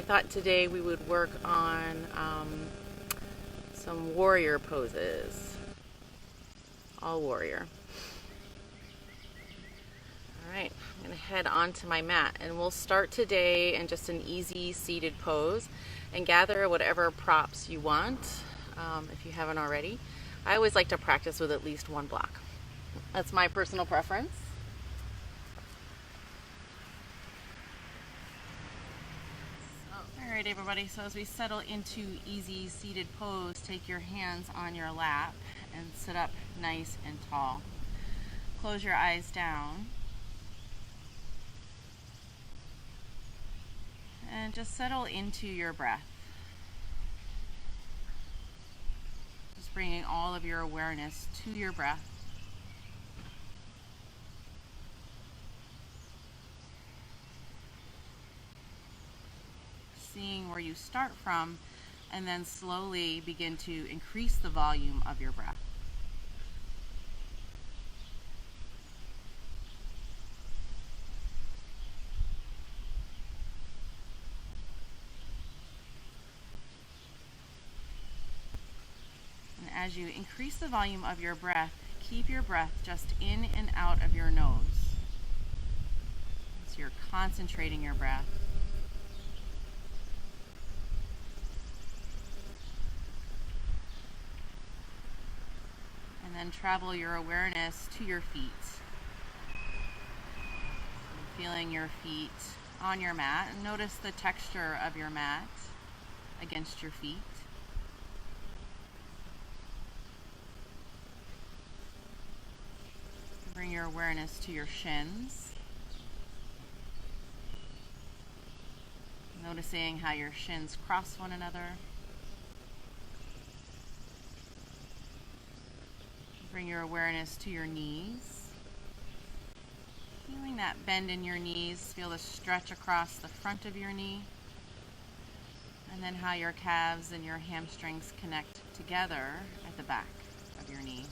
thought today we would work on some warrior poses. All warrior. All right, I'm going to head onto my mat and we'll start today in just an easy seated pose and gather whatever props you want if you haven't already. I always like to practice with at least one block. That's my personal preference. All right, everybody, so as we settle into easy seated pose, take your hands on your lap and sit up nice and tall. Close your eyes down and just settle into your breath. Just bringing all of your awareness to your breath. Seeing where you start from, and then slowly begin to increase the volume of your breath. And as you increase the volume of your breath, keep your breath just in and out of your nose. So you're concentrating your breath. And then travel your awareness to your feet. Feeling your feet on your mat, and notice the texture of your mat against your feet. Bring your awareness to your shins. Noticing how your shins cross one another. Bring your awareness to your knees. Feeling that bend in your knees, feel the stretch across the front of your knee. And then how your calves and your hamstrings connect together at the back of your knee.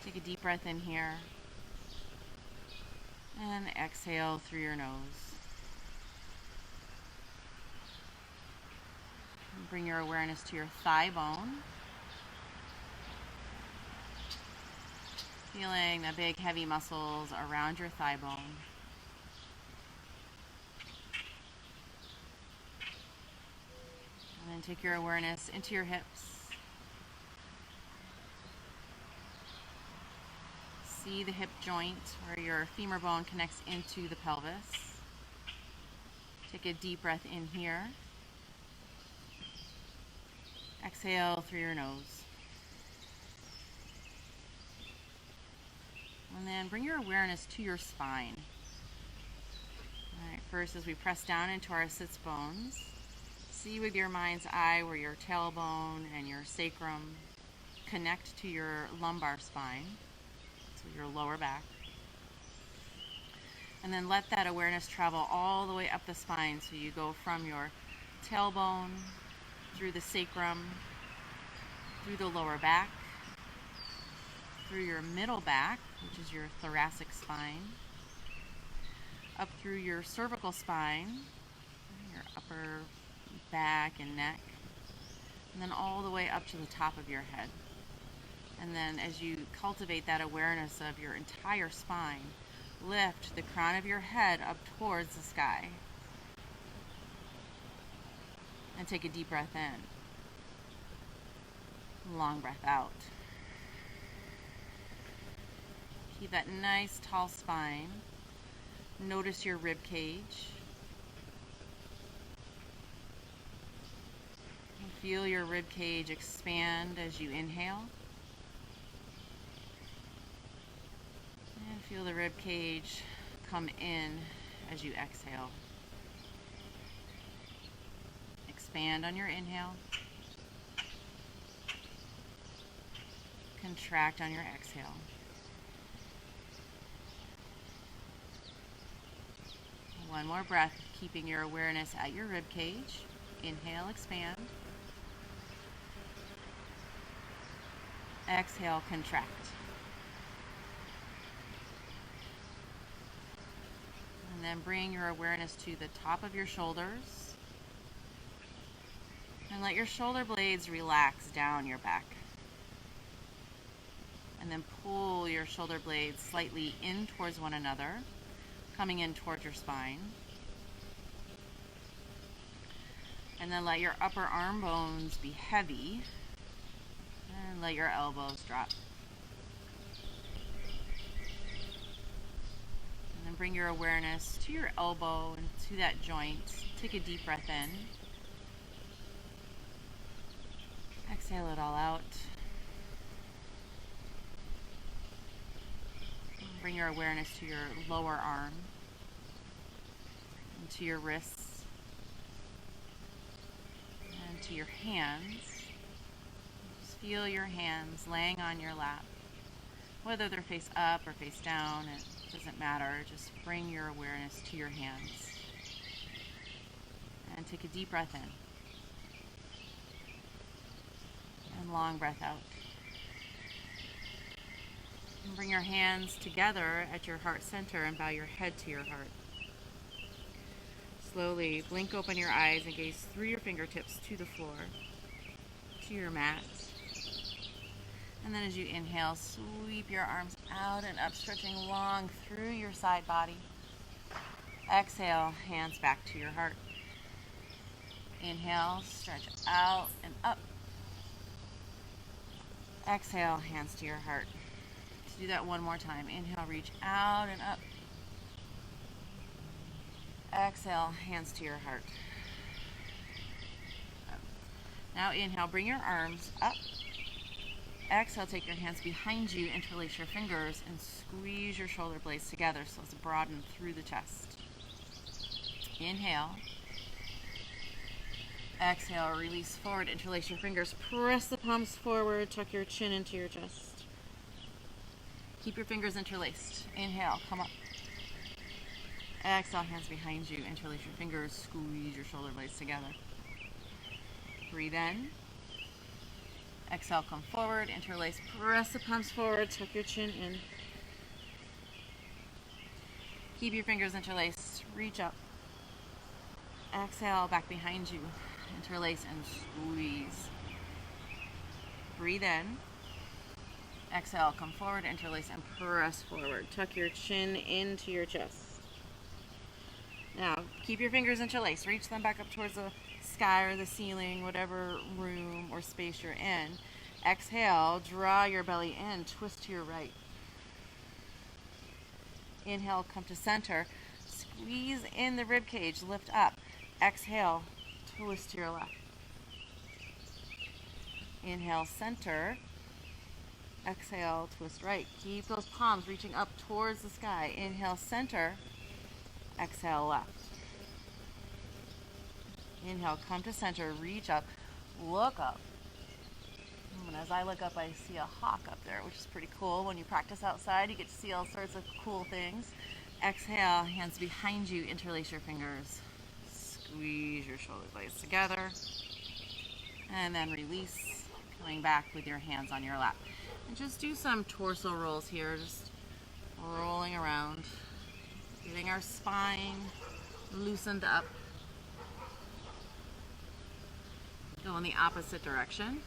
Take a deep breath in here. And exhale through your nose. Bring your awareness to your thigh bone. Feeling the big heavy muscles around your thigh bone. And then take your awareness into your hips. See the hip joint where your femur bone connects into the pelvis. Take a deep breath in here. Exhale through your nose. And then bring your awareness to your spine. All right, first as we press down into our sits bones, see with your mind's eye where your tailbone and your sacrum connect to your lumbar spine, so your lower back. And then let that awareness travel all the way up the spine, so you go from your tailbone, through the sacrum, through the lower back, through your middle back, which is your thoracic spine, up through your cervical spine, your upper back and neck, and then all the way up to the top of your head. And then as you cultivate that awareness of your entire spine, lift the crown of your head up towards the sky. And take a deep breath in. Long breath out. Keep that nice tall spine. Notice your rib cage. Feel your rib cage expand as you inhale. And feel the rib cage come in as you exhale. Expand on your inhale. Contract on your exhale. One more breath, keeping your awareness at your rib cage. Inhale, expand. Exhale, contract. And then bring your awareness to the top of your shoulders. And let your shoulder blades relax down your back. And then pull your shoulder blades slightly in towards one another, coming in towards your spine. And then let your upper arm bones be heavy. And let your elbows drop. And then bring your awareness to your elbow and to that joint. Take a deep breath in. Exhale it all out. Bring your awareness to your lower arm and to your wrists and to your hands. Just feel your hands laying on your lap. Whether they're face up or face down, it doesn't matter. Just bring your awareness to your hands. And take a deep breath in. And long breath out. And bring your hands together at your heart center and bow your head to your heart. Slowly blink open your eyes and gaze through your fingertips to the floor, to your mat. And then as you inhale, sweep your arms out and up, stretching long through your side body. Exhale, hands back to your heart. Inhale, stretch out and up. Exhale, hands to your heart. Let's do that one more time. Inhale, reach out and up. Exhale, hands to your heart. Up. Now inhale, bring your arms up. Exhale, take your hands behind you, interlace your fingers, and squeeze your shoulder blades together so it's broadened through the chest. Inhale. Exhale, release forward, interlace your fingers, press the palms forward, tuck your chin into your chest. Keep your fingers interlaced. Inhale, come up. Exhale, hands behind you, interlace your fingers, squeeze your shoulder blades together. Breathe in. Exhale, come forward, interlace, press the palms forward, tuck your chin in. Keep your fingers interlaced, reach up. Exhale, back behind you. Interlace and squeeze. Breathe in. Exhale, come forward, interlace and press forward. Tuck your chin into your chest. Now, keep your fingers interlaced. Reach them back up towards the sky or the ceiling, whatever room or space you're in. Exhale, draw your belly in, twist to your right. Inhale, come to center. Squeeze in the rib cage, lift up. Exhale, twist to your left. Inhale, center. Exhale, twist right. Keep those palms reaching up towards the sky. Inhale, center. Exhale, left. Inhale, come to center, reach up, look up. And as I look up, I see a hawk up there, which is pretty cool. When you practice outside, you get to see all sorts of cool things. Exhale, hands behind you, interlace your fingers. Squeeze your shoulder blades together. And then release, coming back with your hands on your lap. And just do some torso rolls here, just rolling around, getting our spine loosened up. Go in the opposite direction.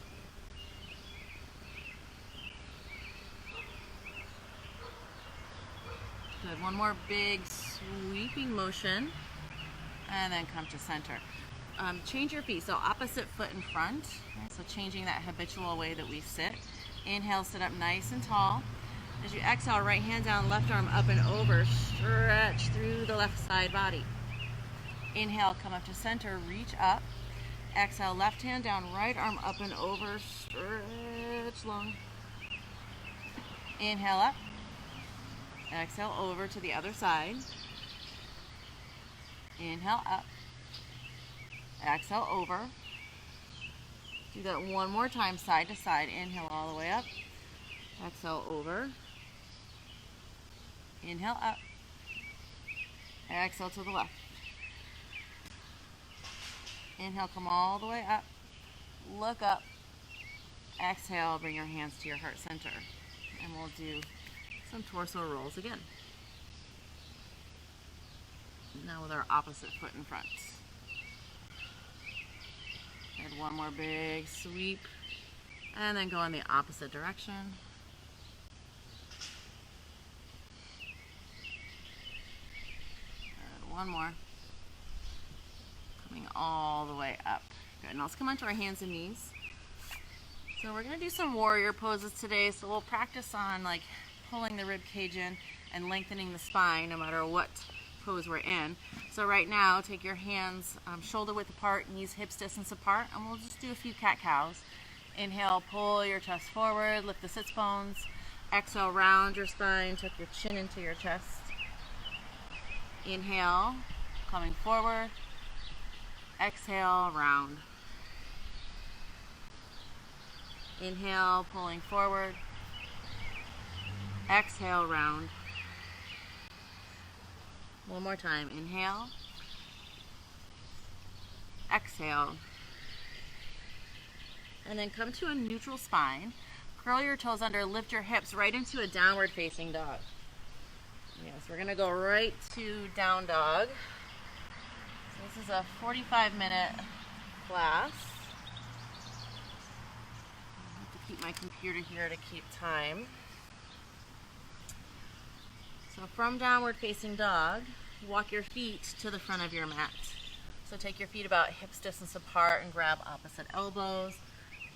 Good. One more big sweeping motion. And then come to center. Change your feet. So opposite foot in front. So changing that habitual way that we sit. Inhale, sit up nice and tall. As you exhale, right hand down, left arm up and over. Stretch through the left side body. Inhale, come up to center, reach up. Exhale, left hand down, right arm up and over. Stretch long. Inhale up. Exhale over to the other side. Inhale up. Exhale over. Do that one more time, side to side. Inhale all the way up. Exhale over. Inhale up. Exhale to the left. Inhale, come all the way up. Look up. Exhale, bring your hands to your heart center. And we'll do some torso rolls again. Now with our opposite foot in front. And one more big sweep. And then go in the opposite direction. And one more. Coming all the way up. Good. Now let's come onto our hands and knees. So we're going to do some warrior poses today. So we'll practice on like pulling the rib cage in and lengthening the spine no matter what pose we're in. So right now, take your hands shoulder width apart, knees hips distance apart, and we'll just do a few cat-cows. Inhale, pull your chest forward, lift the sits bones. Exhale, round your spine, tuck your chin into your chest. Inhale, coming forward. Exhale, round. Inhale, pulling forward. Exhale, round. One more time. Inhale. Exhale. And then come to a neutral spine. Curl your toes under, lift your hips right into a downward facing dog. Yes, we're going to go right to down dog. So this is a 45-minute class. I have to keep my computer here to keep time. So from downward facing dog, walk your feet to the front of your mat. So take your feet about hips distance apart and grab opposite elbows.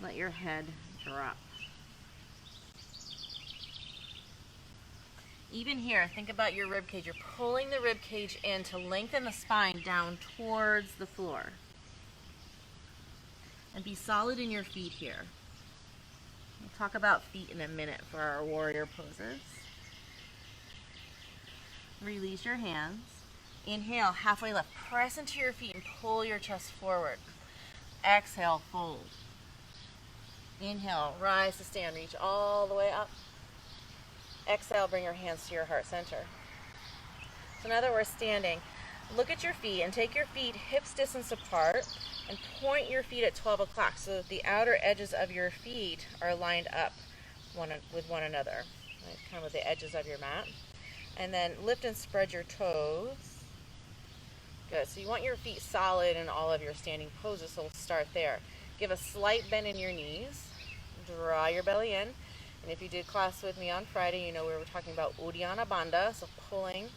Let your head drop. Even here, think about your rib cage. You're pulling the rib cage in to lengthen the spine down towards the floor. And be solid in your feet here. We'll talk about feet in a minute for our warrior poses. Release your hands. Inhale, halfway lift. Press into your feet and pull your chest forward. Exhale, fold. Inhale, rise to stand. Reach all the way up. Exhale, bring your hands to your heart center. So now that we're standing, look at your feet and take your feet hips distance apart and point your feet at 12 o'clock so that the outer edges of your feet are lined up with one another, right? Kind of with the edges of your mat. And then lift and spread your toes. Good. So you want your feet solid in all of your standing poses, so we'll start there. Give a slight bend in your knees. Draw your belly in. And if you did class with me on Friday, you know we were talking about Uddiyana Bandha, so pulling,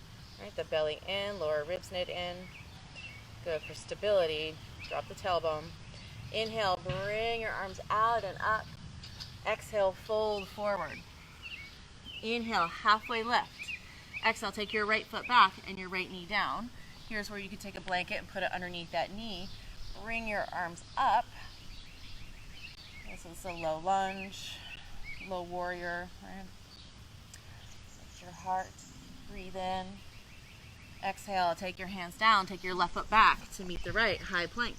right, the belly in, lower ribs knit in. Good. For stability, drop the tailbone. Inhale, bring your arms out and up. Exhale, fold forward. Inhale, halfway lift. Exhale, take your right foot back and your right knee down. Here's where you can take a blanket and put it underneath that knee. Bring your arms up. This is a low lunge, low warrior. Right? Lift your heart. Breathe in. Exhale, take your hands down. Take your left foot back to meet the right. High plank.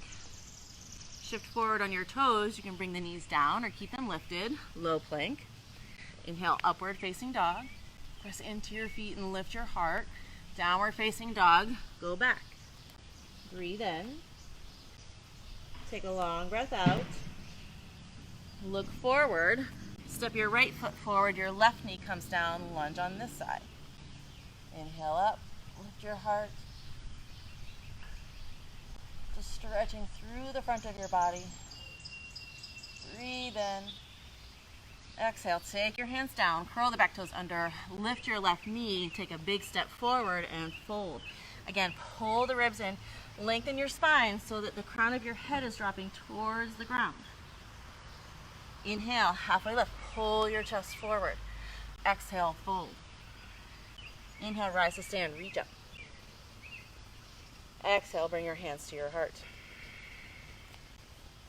Shift forward on your toes. You can bring the knees down or keep them lifted. Low plank. Inhale, upward facing dog. Press into your feet and lift your heart. Downward facing dog. Go back. Breathe in. Take a long breath out. Look forward. Step your right foot forward. Your left knee comes down. Lunge on this side. Inhale up. Lift your heart. Just stretching through the front of your body. Breathe in. Exhale, take your hands down, curl the back toes under, lift your left knee, take a big step forward and fold. Again, pull the ribs in, lengthen your spine so that the crown of your head is dropping towards the ground. Inhale, halfway lift, pull your chest forward. Exhale, fold. Inhale, rise to stand, reach up. Exhale, bring your hands to your heart.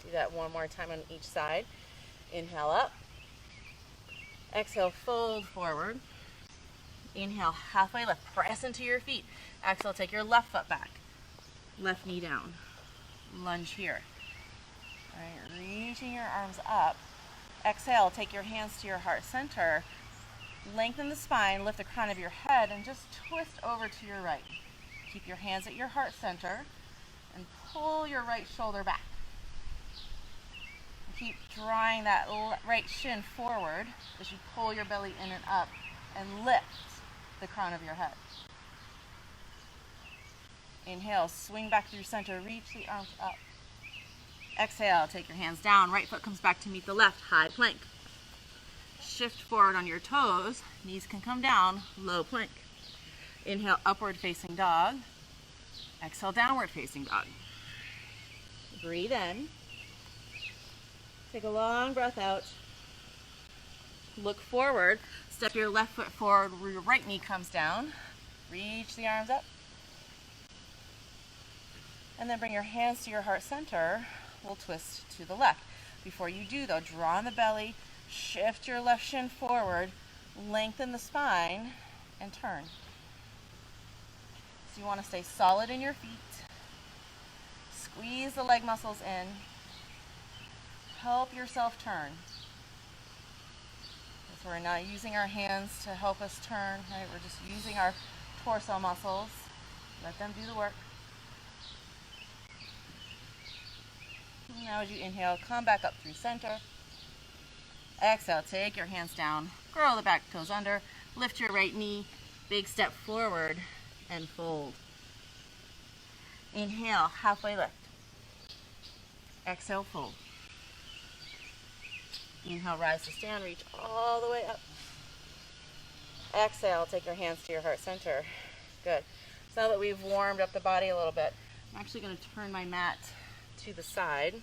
Do that one more time on each side. Inhale up. Exhale, fold forward. Inhale, halfway lift. Press into your feet. Exhale, take your left foot back. Left knee down. Lunge here. All right, reaching your arms up. Exhale, take your hands to your heart center. Lengthen the spine, lift the crown of your head, and just twist over to your right. Keep your hands at your heart center and pull your right shoulder back. Keep drawing that right shin forward as you pull your belly in and up and lift the crown of your head. Inhale, swing back through center, reach the arms up. Exhale, take your hands down, right foot comes back to meet the left, high plank. Shift forward on your toes, knees can come down, low plank. Inhale, upward facing dog. Exhale, downward facing dog. Breathe in. Take a long breath out. Look forward. Step your left foot forward where your right knee comes down. Reach the arms up. And then bring your hands to your heart center. We'll twist to the left. Before you do though, draw in the belly, shift your left shin forward, lengthen the spine, and turn. So you want to stay solid in your feet. Squeeze the leg muscles in. Help yourself turn. So we're not using our hands to help us turn, right? We're just using our torso muscles. Let them do the work. Now as you inhale, come back up through center. Exhale, take your hands down, curl the back toes under, lift your right knee, big step forward, and fold. Inhale, halfway lift. Exhale, fold. Inhale, rise to stand, reach all the way up. Exhale, take your hands to your heart center. Good. So now that we've warmed up the body a little bit, I'm actually going to turn my mat to the side.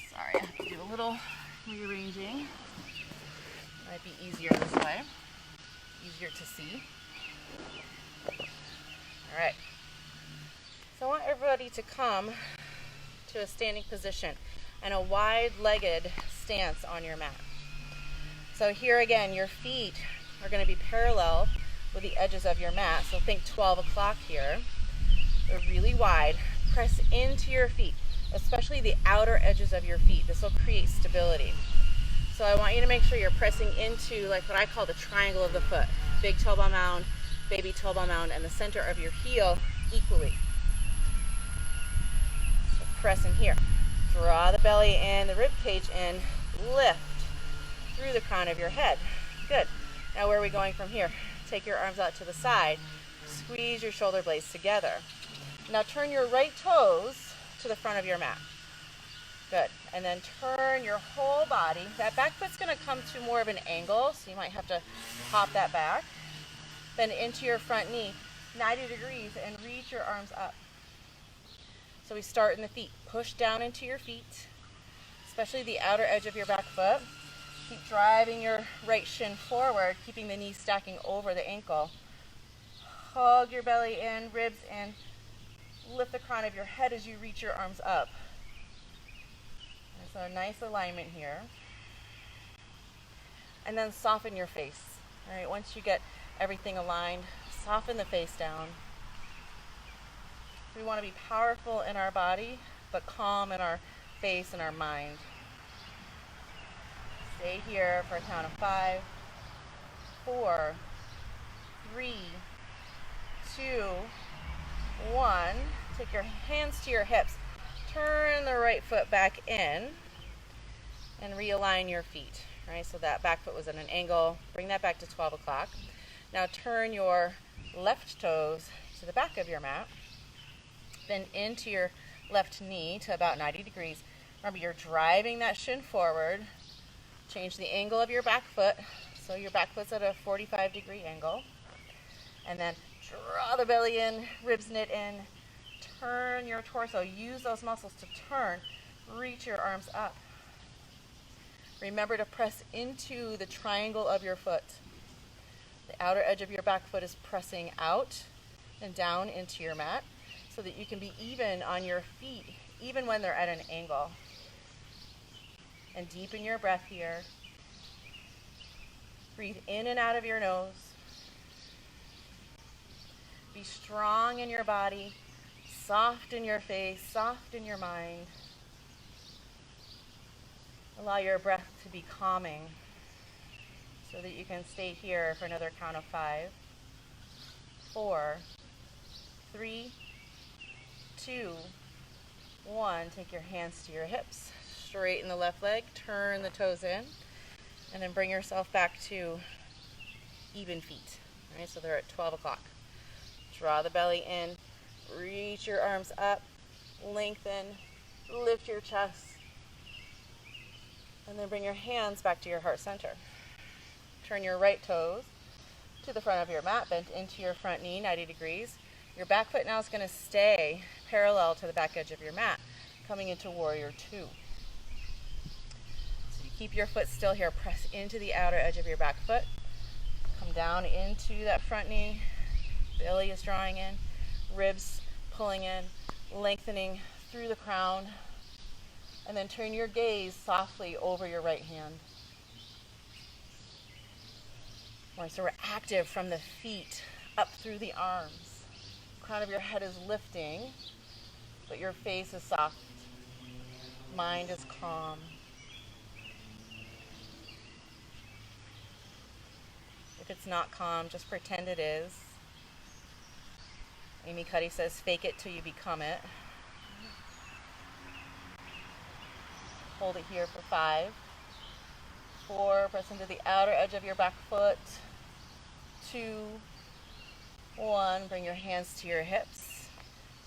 Sorry, I have to do a little rearranging. Might be easier this way. Easier to see. All right. So I want everybody to come to a standing position and a wide-legged stance on your mat. So here again, your feet are going to be parallel with the edges of your mat. So think 12 o'clock here. They're really wide. Press into your feet, especially the outer edges of your feet. This will create stability. So I want you to make sure you're pressing into like what I call the triangle of the foot. Big toe ball mound, baby toe ball mound, and the center of your heel equally. So press in here. Draw the belly in, the rib cage in, lift through the crown of your head. Good. Now where are we going from here? Take your arms out to the side. Squeeze your shoulder blades together. Now turn your right toes to the front of your mat. Good. And then turn your whole body. That back foot's going to come to more of an angle, so you might have to hop that back. Then into your front knee, 90 degrees, and reach your arms up. So we start in the feet. Push down into your feet, especially the outer edge of your back foot. Keep driving your right shin forward, keeping the knee stacking over the ankle. Hug your belly in, ribs in. Lift the crown of your head as you reach your arms up. So a nice alignment here. And then soften your face. All right, once you get everything aligned, soften the face down. We want to be powerful in our body, but calm in our face and our mind. Stay here for a count of 5, 4, 3, 2, 1. Take your hands to your hips. Turn the right foot back in and realign your feet. Right, so that back foot was at an angle. Bring that back to 12 o'clock. Now turn your left toes to the back of your mat. Then into your left knee to about 90 degrees. Remember, you're driving that shin forward. Change the angle of your back foot. So your back foot's at a 45-degree angle. And then draw the belly in, ribs knit in. Turn your torso. Use those muscles to turn. Reach your arms up. Remember to press into the triangle of your foot. The outer edge of your back foot is pressing out and down into your mat so that you can be even on your feet, even when they're at an angle. And deepen your breath here. Breathe in and out of your nose. Be strong in your body, soft in your face, soft in your mind. Allow your breath to be calming so that you can stay here for another count of 5, 4, 3, 2, 1. Take your hands to your hips, straighten the left leg, turn the toes in, and then bring yourself back to even feet. All right, so they're at 12 o'clock. Draw the belly in, reach your arms up, lengthen, lift your chest, and then bring your hands back to your heart center. Turn your right toes to the front of your mat, bend into your front knee 90 degrees. Your back foot now is going to stay parallel to the back edge of your mat, coming into warrior two. So you keep your foot still here, press into the outer edge of your back foot, come down into that front knee, belly is drawing in, ribs pulling in, lengthening through the crown, and then turn your gaze softly over your right hand. All right, so we're active from the feet up through the arms. Crown of your head is lifting, but your face is soft. Mind is calm. If it's not calm, just pretend it is. Amy Cuddy says, fake it till you become it. Hold it here for 5, 4, press into the outer edge of your back foot, 2, 1, bring your hands to your hips,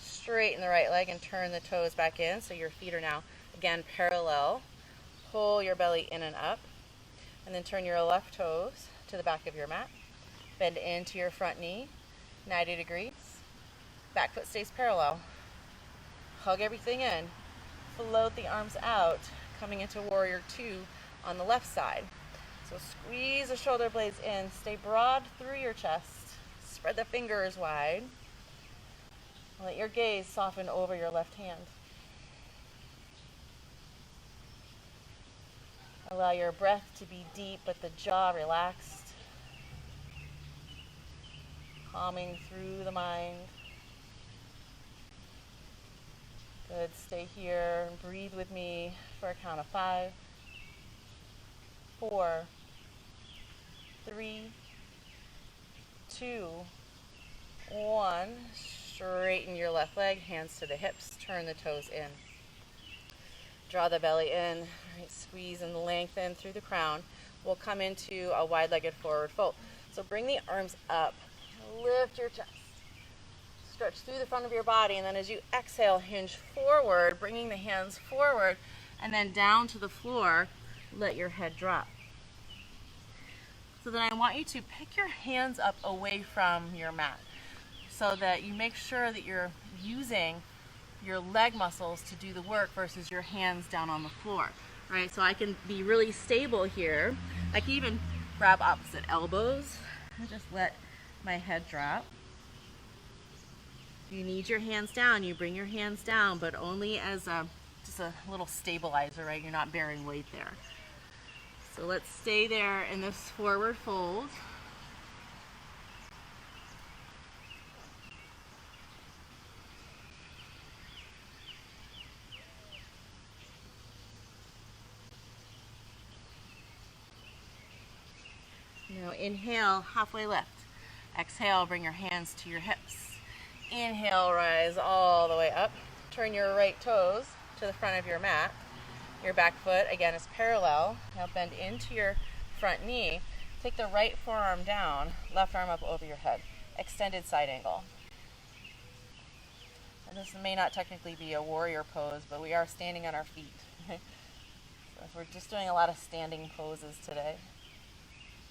straighten the right leg and turn the toes back in so your feet are now again parallel. Pull your belly in and up, and then turn your left toes to the back of your mat, bend into your front knee 90 degrees, back foot stays parallel, hug everything in, float the arms out, coming into warrior two on the left side. So squeeze the shoulder blades in, stay broad through your chest, spread the fingers wide, let your gaze soften over your left hand. Allow your breath to be deep but the jaw relaxed, calming through the mind. Good, stay here and breathe with me for a count of 5, 4, 3, 2, 1. Straighten your left leg, hands to the hips, turn the toes in. Draw the belly in, right, squeeze and lengthen through the crown. We'll come into a wide-legged forward fold. So bring the arms up, lift your chest. Stretch through the front of your body, and then as you exhale, hinge forward, bringing the hands forward, and then down to the floor, let your head drop. So then I want you to pick your hands up away from your mat so that you make sure that you're using your leg muscles to do the work versus your hands down on the floor, right? So I can be really stable here. I can even grab opposite elbows and just let my head drop. You need your hands down, you bring your hands down, but only as just a little stabilizer, right? You're not bearing weight there. So let's stay there in this forward fold. Now inhale, halfway lift. Exhale, bring your hands to your hips. Inhale, rise all the way up. Turn your right toes to the front of your mat. Your back foot, again, is parallel. Now bend into your front knee. Take the right forearm down, left arm up over your head. Extended side angle. And this may not technically be a warrior pose, but we are standing on our feet. So we're just doing a lot of standing poses today.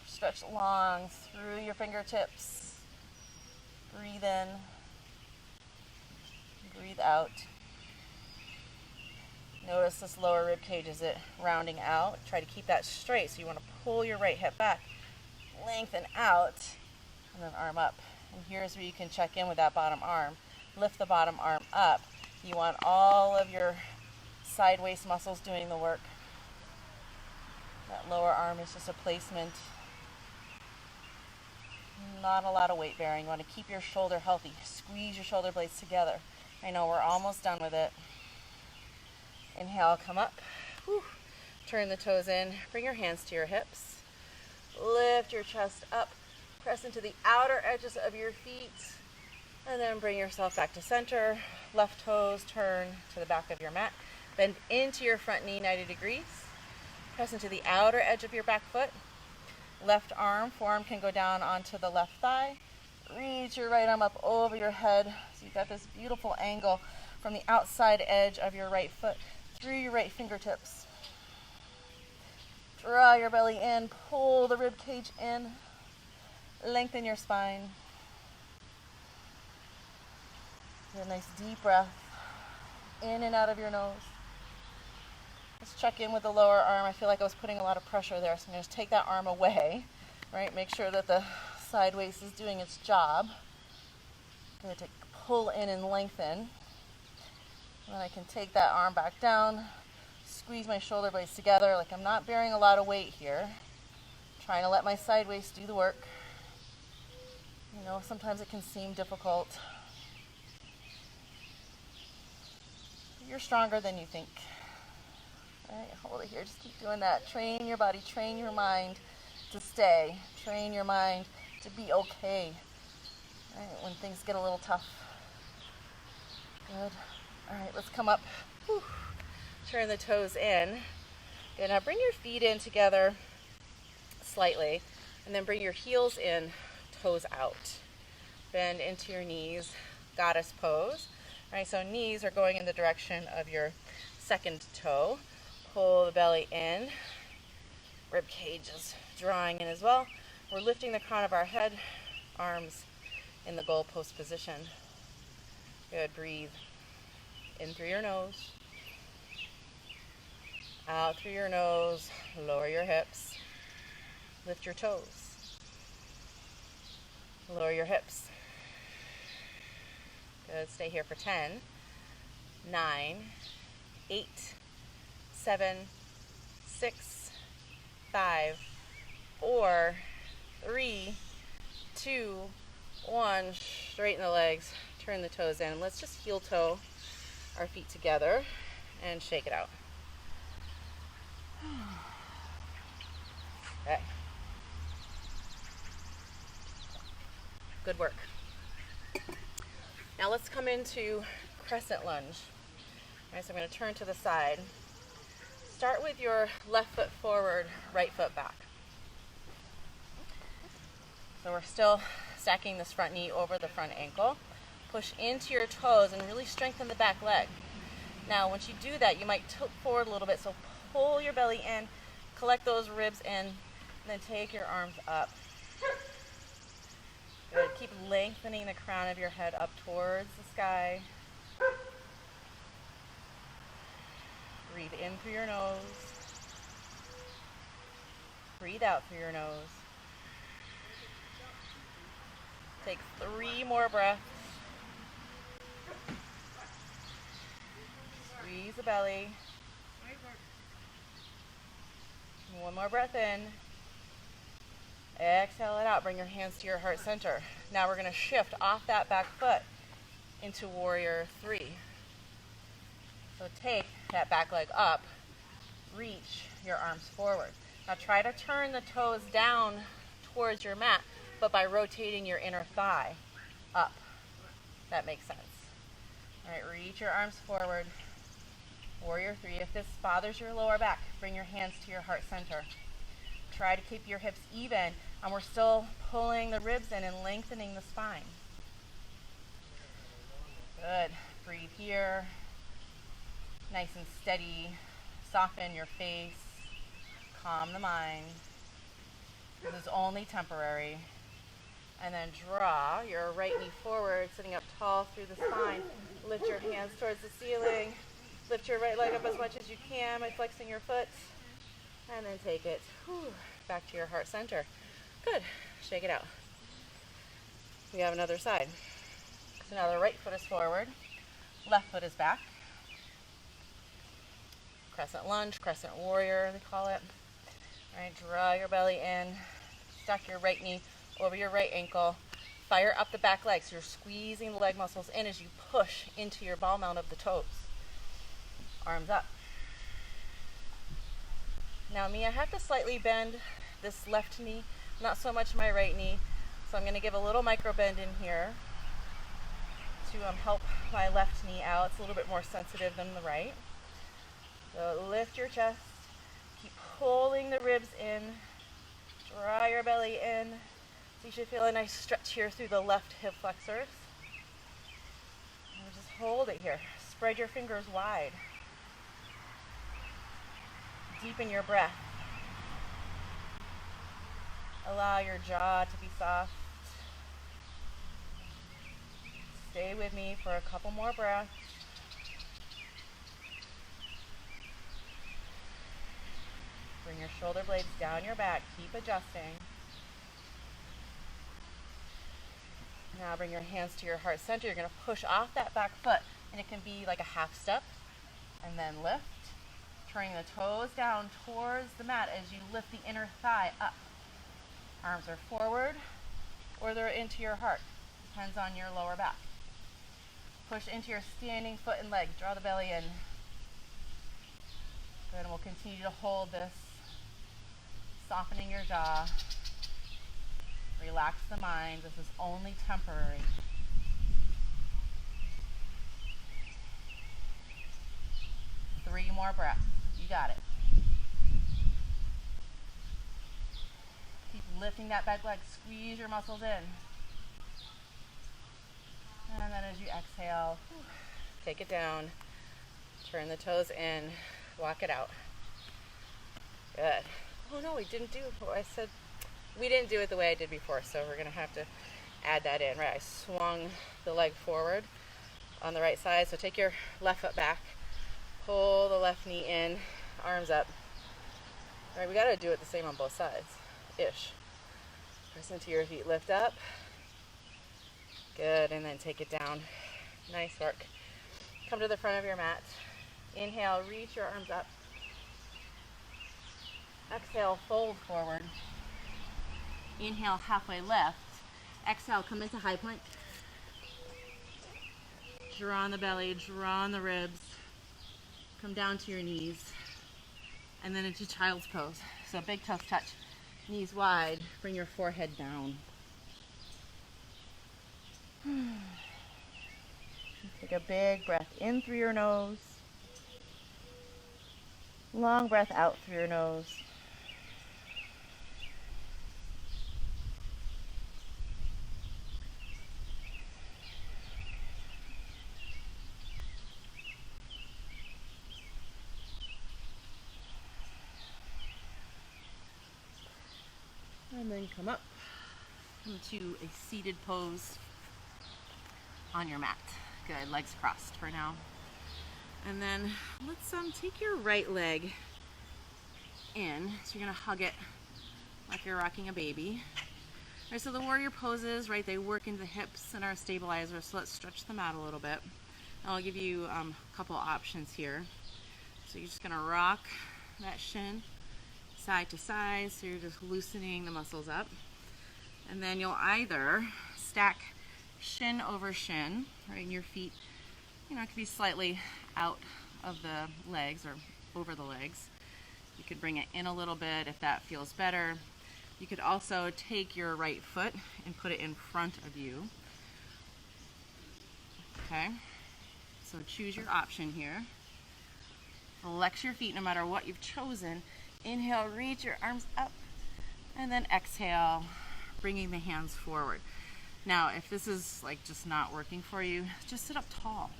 Stretch long through your fingertips. Breathe in. Breathe out. Notice this lower rib cage, is it rounding out? Try to keep that straight. So you want to pull your right hip back, lengthen out, and then arm up. And here's where you can check in with that bottom arm. Lift the bottom arm up. You want all of your side waist muscles doing the work. That lower arm is just a placement. Not a lot of weight bearing. You want to keep your shoulder healthy. Squeeze your shoulder blades together. I know we're almost done with it. Inhale, come up. Whew. Turn the toes in. Bring your hands to your hips. Lift your chest up. Press into the outer edges of your feet. And then bring yourself back to center. Left toes turn to the back of your mat. Bend into your front knee 90 degrees. Press into the outer edge of your back foot. Left arm, forearm can go down onto the left thigh. reach your right arm up over your head. So you've got this beautiful angle from the outside edge of your right foot through your right fingertips. Draw your belly in, pull the rib cage in, lengthen your spine. Get a nice deep breath in and out of your nose. Let's check in with the lower arm. I feel like I was putting a lot of pressure there, so I'm going to take that arm away, right? Make sure that the side waist is doing its job. Good to pull in and lengthen. And then I can take that arm back down, squeeze my shoulder blades together like I'm not bearing a lot of weight here. Trying to let my side waist do the work. You know, sometimes it can seem difficult. You're stronger than you think. All right, hold it here. Just keep doing that. Train your body, train your mind to stay. Train your mind to be okay. All right, when things get a little tough. Good. All right, let's come up. Whew. Turn the toes in. Good. Now bring your feet in together slightly, and then bring your heels in, toes out. Bend into your knees, goddess pose. All right, so knees are going in the direction of your second toe. Pull the belly in. Rib cage is drawing in as well. We're lifting the crown of our head, arms in the goalpost position. Good, breathe. In through your nose. Out through your nose. Lower your hips. Lift your toes. Lower your hips. Good, stay here for 10, 9, 8, 7, 6, 5, 4, 3, 2, 1. Straighten the legs, turn the toes in. Let's just heel toe our feet together and shake it out. Okay. Good work. Now let's come into crescent lunge. All right, so I'm going to turn to the side. Start with your left foot forward, right foot back. So we're still stacking this front knee over the front ankle. Push into your toes and really strengthen the back leg. Now, once you do that, you might tilt forward a little bit. So pull your belly in, collect those ribs in, and then take your arms up. Good. Keep lengthening the crown of your head up towards the sky. Breathe in through your nose. Breathe out through your nose. Take 3 more breaths. Squeeze the belly. 1 more breath in. Exhale it out. Bring your hands to your heart center. Now we're going to shift off that back foot into warrior 3. So take that back leg up. Reach your arms forward. Now try to turn the toes down towards your mat, but by rotating your inner thigh up. That makes sense. All right, reach your arms forward. Warrior 3. If this bothers your lower back, bring your hands to your heart center. Try to keep your hips even, and we're still pulling the ribs in and lengthening the spine. Good. Breathe here. Nice and steady. Soften your face. Calm the mind. This is only temporary. And then draw your right knee forward, sitting up tall through the spine. Lift your hands towards the ceiling. Lift your right leg up as much as you can by flexing your foot. And then take it back to your heart center. Good. Shake it out. We have another side. So now the right foot is forward. Left foot is back. Crescent lunge, crescent warrior, they call it. All right, draw your belly in. Stack your right knee over your right ankle. Fire up the back leg. So you're squeezing the leg muscles in as you push into your ball mount of the toes. Arms up. Now me, I have to slightly bend this left knee, not so much my right knee. So I'm going to give a little micro bend in here to help my left knee out. It's a little bit more sensitive than the right. So lift your chest. Keep pulling the ribs in. Draw your belly in. So you should feel a nice stretch here through the left hip flexors. And just hold it here. Spread your fingers wide. Deepen your breath. Allow your jaw to be soft. Stay with me for a couple more breaths. Bring your shoulder blades down your back. Keep adjusting. Now bring your hands to your heart center. You're going to push off that back foot, and it can be like a half step, and then lift. Turning the toes down towards the mat as you lift the inner thigh up. Arms are forward, or they're into your heart. Depends on your lower back. Push into your standing foot and leg. Draw the belly in. Good, and we'll continue to hold this, softening your jaw. Relax the mind. This is only temporary. Three more breaths. You got it. Keep lifting that back leg. Squeeze your muscles in. And then as you exhale, take it down. Turn the toes in. Walk it out. Good. Oh no, we didn't do what I said. We didn't do it the way I did before, so we're going to have to add that in. Right, I swung the leg forward on the right side. So take your left foot back. Pull the left knee in. Arms up. All right, we got to do it the same on both sides-ish. Press into your feet. Lift up. Good, and then take it down. Nice work. Come to the front of your mat. Inhale, reach your arms up. Exhale, fold forward. Inhale, halfway lift. Exhale, come into high plank. Draw on the belly, draw on the ribs. Come down to your knees. And then into child's pose. So big toes touch, knees wide. Bring your forehead down. Take a big breath in through your nose. Long breath out through your nose. And then come up. Come to a seated pose on your mat. Good, legs crossed for now. And then let's take your right leg in. So you're gonna hug it like you're rocking a baby. All right, so the warrior poses, right, they work into the hips and our stabilizer. So let's stretch them out a little bit. And I'll give you a couple options here. So you're just gonna rock that shin side to side. So you're just loosening the muscles up. And then you'll either stack shin over shin, right, and your feet, you know, it could be slightly out of the legs or over the legs. You could bring it in a little bit if that feels better. You could also take your right foot and put it in front of you. Okay, so choose your option here. Flex your feet no matter what you've chosen. Inhale, reach your arms up, and then exhale, bringing the hands forward. Now, if this is like just not working for you, just sit up tall.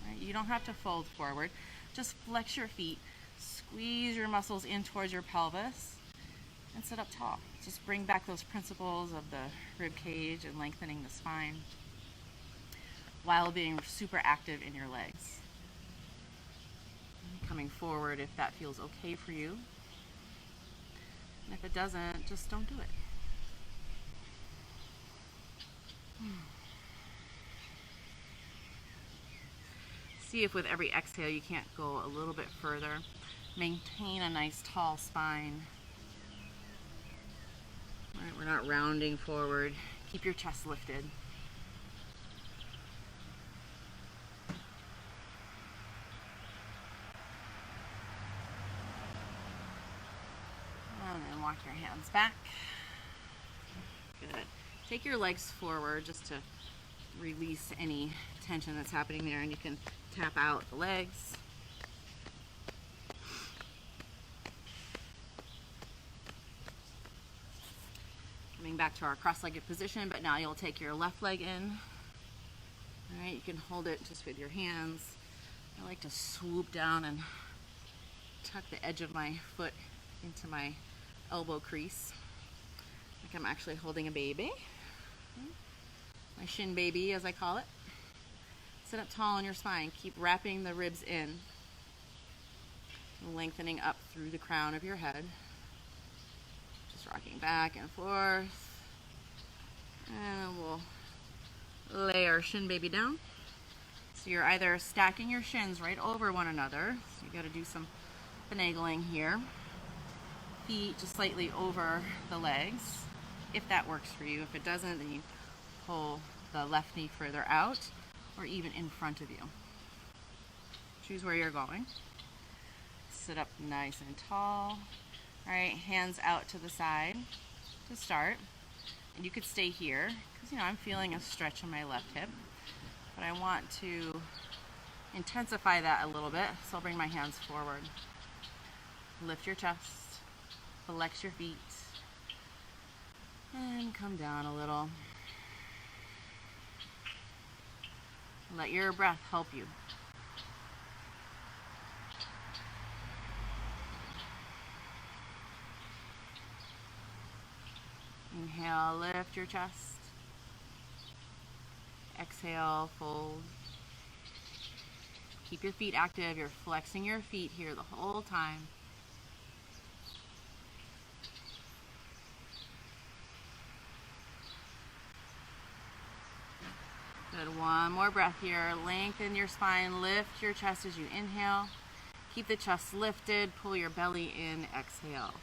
Right? You don't have to fold forward. Just flex your feet, squeeze your muscles in towards your pelvis, and sit up tall. Just bring back those principles of the rib cage and lengthening the spine while being super active in your legs. Coming forward if that feels okay for you. And if it doesn't, just don't do it. See if with every exhale you can't go a little bit further. Maintain a nice tall spine. All right, we're not rounding forward. Keep your chest lifted. And then walk your hands back. Good. Take your legs forward just to release any tension that's happening there, and you can tap out the legs. Coming back to our cross-legged position, but now you'll take your left leg in. All right, you can hold it just with your hands. I like to swoop down and tuck the edge of my foot into my elbow crease, like I'm actually holding a baby. My shin baby, as I call it. Sit up tall on your spine. Keep wrapping the ribs in, lengthening up through the crown of your head. Just rocking back and forth. And we'll lay our shin baby down. So you're either stacking your shins right over one another. So you got to do some finagling here. Feet just slightly over the legs, if that works for you. If it doesn't, then you pull the left knee further out or even in front of you. Choose where you're going. Sit up nice and tall. All right, hands out to the side to start. And you could stay here because, I'm feeling a stretch in my left hip. But I want to intensify that a little bit, so I'll bring my hands forward. Lift your chest, flex your feet, and come down a little. Let your breath help you. Inhale, lift your chest. Exhale, fold. Keep your feet active. You're flexing your feet here the whole time. Good. One more breath here. Lengthen your spine. Lift your chest as you inhale. Keep the chest lifted. Pull your belly in. Exhale.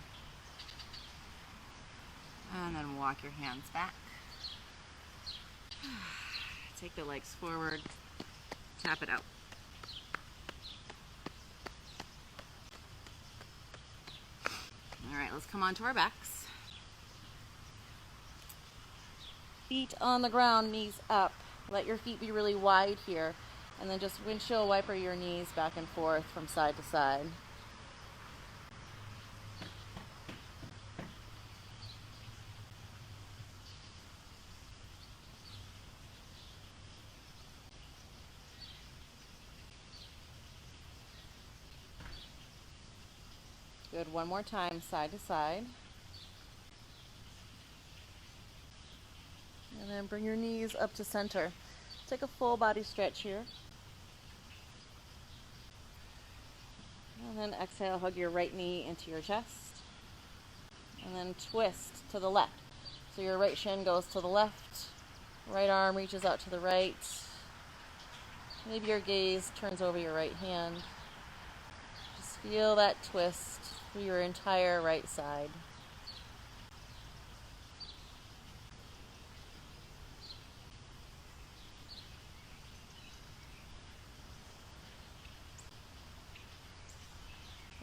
And then walk your hands back. Take the legs forward. Tap it out. All right, let's come on to our backs. Feet on the ground, knees up. Let your feet be really wide here. And then just windshield wiper your knees back and forth from side to side. Good. One more time, side to side. And then bring your knees up to center. Take a full body stretch here. And then exhale, hug your right knee into your chest. And then twist to the left. So your right shin goes to the left. Right arm reaches out to the right. Maybe your gaze turns over your right hand. Just feel that twist through your entire right side.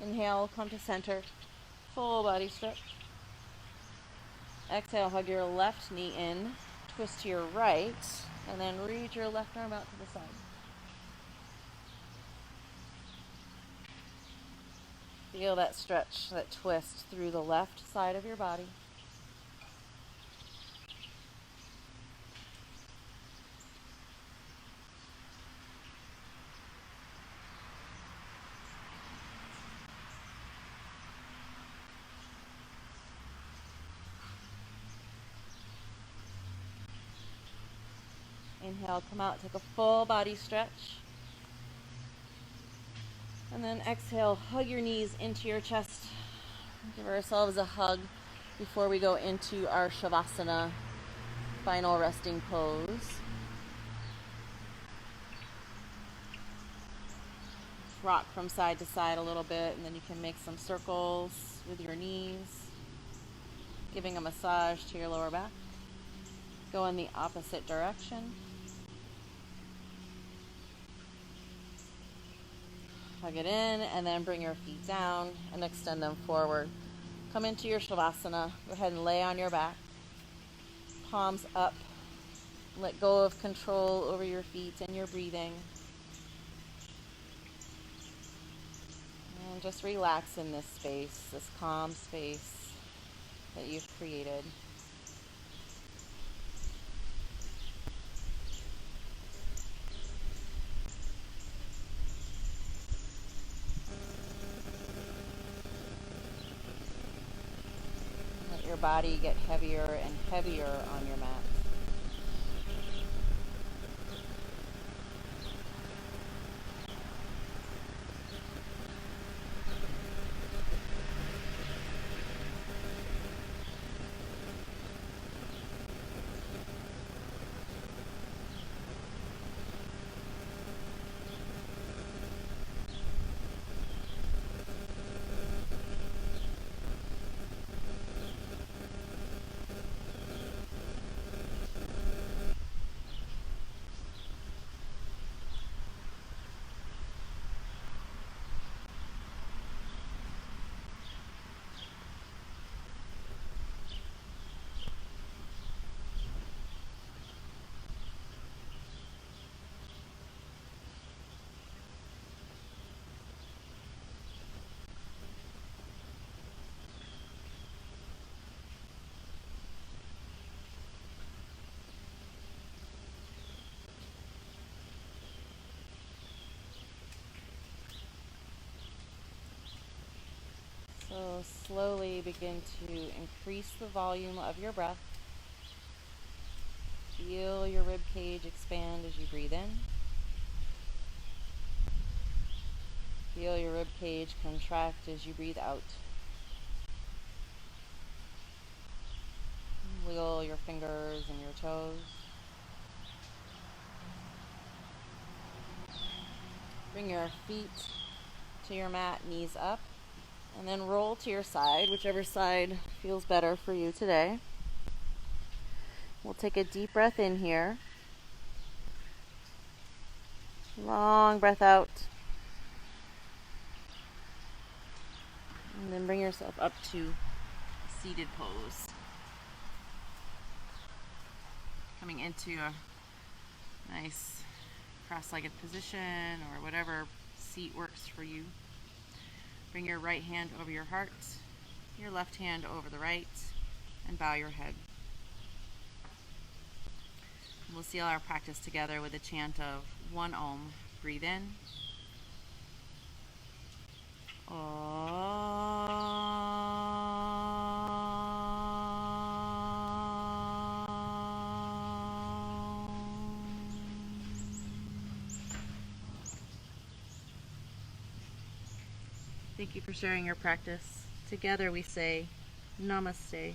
Inhale, come to center, full body stretch. Exhale, hug your left knee in, twist to your right, and then reach your left arm out to the side. Feel that stretch, that twist through the left side of your body. Inhale, come out, take a full body stretch. And then exhale, hug your knees into your chest. Give ourselves a hug before we go into our Shavasana, final resting pose. Rock from side to side a little bit, and then you can make some circles with your knees, giving a massage to your lower back. Go in the opposite direction. Hug it in, and then bring your feet down and extend them forward. Come into your Shavasana. Go ahead and lay on your back. Palms up. Let go of control over your feet and your breathing. And just relax in this space, this calm space that you've created. your body get heavier and heavier on your mat. So slowly begin to increase the volume of your breath. Feel your rib cage expand as you breathe in. Feel your rib cage contract as you breathe out. Wiggle your fingers and your toes. Bring your feet to your mat, knees up, and then roll to your side, whichever side feels better for you today. We'll take a deep breath in here. Long breath out. And then bring yourself up to seated pose. Coming into a nice cross-legged position or whatever seat works for you. Bring your right hand over your heart, your left hand over the right, and bow your head. We'll seal our practice together with a chant of 1 Om. Breathe in. Thank you for sharing your practice. Together we say Namaste.